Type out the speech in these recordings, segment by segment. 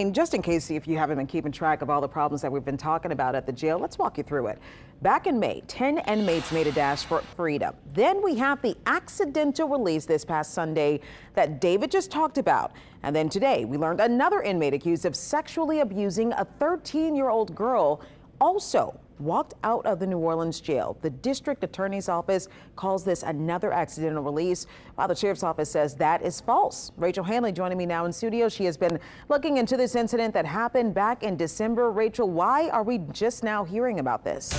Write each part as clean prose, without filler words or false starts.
And just in case if you haven't been keeping track of all the problems that we've been talking about at the jail, let's walk you through it. Back in May, 10 inmates made a dash for freedom. Then we have the accidental release this past Sunday that David just talked about. And then today we learned another inmate accused of sexually abusing a 13-year-old girl also walked out of the New Orleans jail. The district attorney's office calls this another accidental release, while the sheriff's office says that is false. Rachel Handley joining me now in studio. She has been looking into this incident that happened back in December. Rachel, why are we just now hearing about this?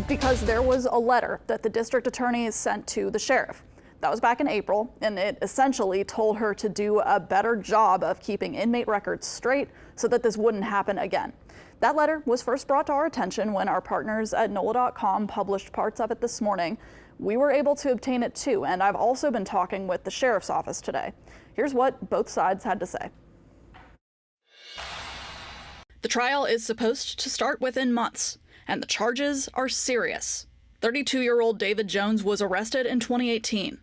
Because there was a letter that the district attorney sent to the sheriff. That was back in April, and it essentially told her to do a better job of keeping inmate records straight so that this wouldn't happen again. That letter was first brought to our attention when our partners at NOLA.com published parts of it this morning. We were able to obtain it too, and I've also been talking with the sheriff's office today. Here's what both sides had to say. The trial is supposed to start within months, and the charges are serious. 32-year-old David Jones was arrested in 2018.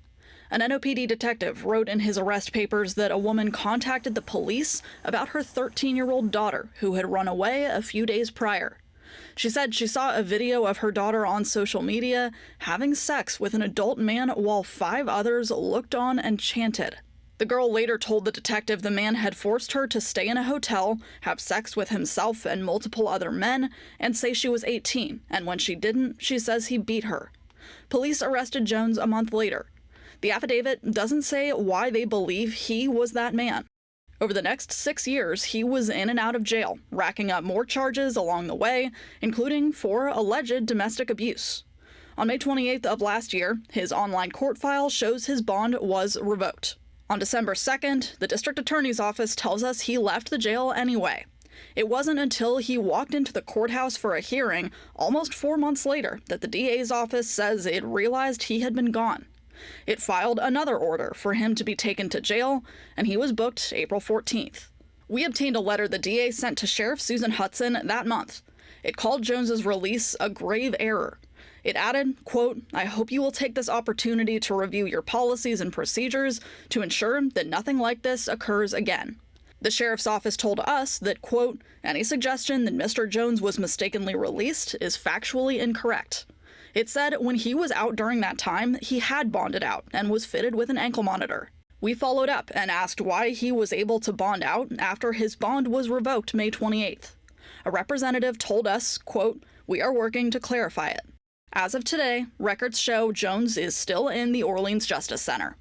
An NOPD detective wrote in his arrest papers that a woman contacted the police about her 13-year-old daughter who had run away a few days prior. She said she saw a video of her daughter on social media having sex with an adult man while 5 others looked on and chanted. The girl later told the detective the man had forced her to stay in a hotel, have sex with himself and multiple other men, and say she was 18, and when she didn't, she says he beat her. Police arrested Jones a month later. The affidavit doesn't say why they believe he was that man. Over the next 6 years, he was in and out of jail, racking up more charges along the way, including for alleged domestic abuse. On May 28th of last year, his online court file shows his bond was revoked. On December 2nd, the district attorney's office tells us he left the jail anyway. It wasn't until he walked into the courthouse for a hearing almost 4 months later that the DA's office says it realized he had been gone. It filed another order for him to be taken to jail, and he was booked April 14th. We obtained a letter the DA sent to Sheriff Susan Hudson that month. It called Jones's release a grave error. It added, quote, "I hope you will take this opportunity to review your policies and procedures to ensure that nothing like this occurs again." The sheriff's office told us that, quote, "Any suggestion that Mr. Jones was mistakenly released is factually incorrect." It said when he was out during that time, he had bonded out and was fitted with an ankle monitor. We followed up and asked why he was able to bond out after his bond was revoked May 28th. A representative told us, quote, "We are working to clarify it." As of today, records show Jones is still in the Orleans Justice Center.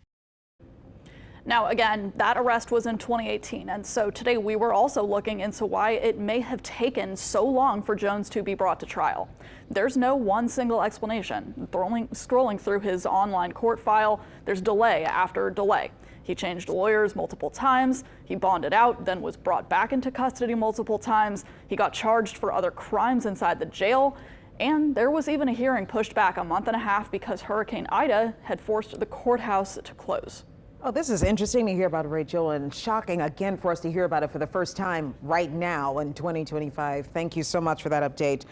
Now, again, that arrest was in 2018, and so today we were also looking into why it may have taken so long for Jones to be brought to trial. There's no one single explanation. Scrolling through his online court file, there's delay after delay. He changed lawyers multiple times, he bonded out, then was brought back into custody multiple times, he got charged for other crimes inside the jail, and there was even a hearing pushed back a month and a half because Hurricane Ida had forced the courthouse to close. Oh, this is interesting to hear about, Rachel, and shocking again for us to hear about it for the first time right now in 2025. Thank you so much for that update.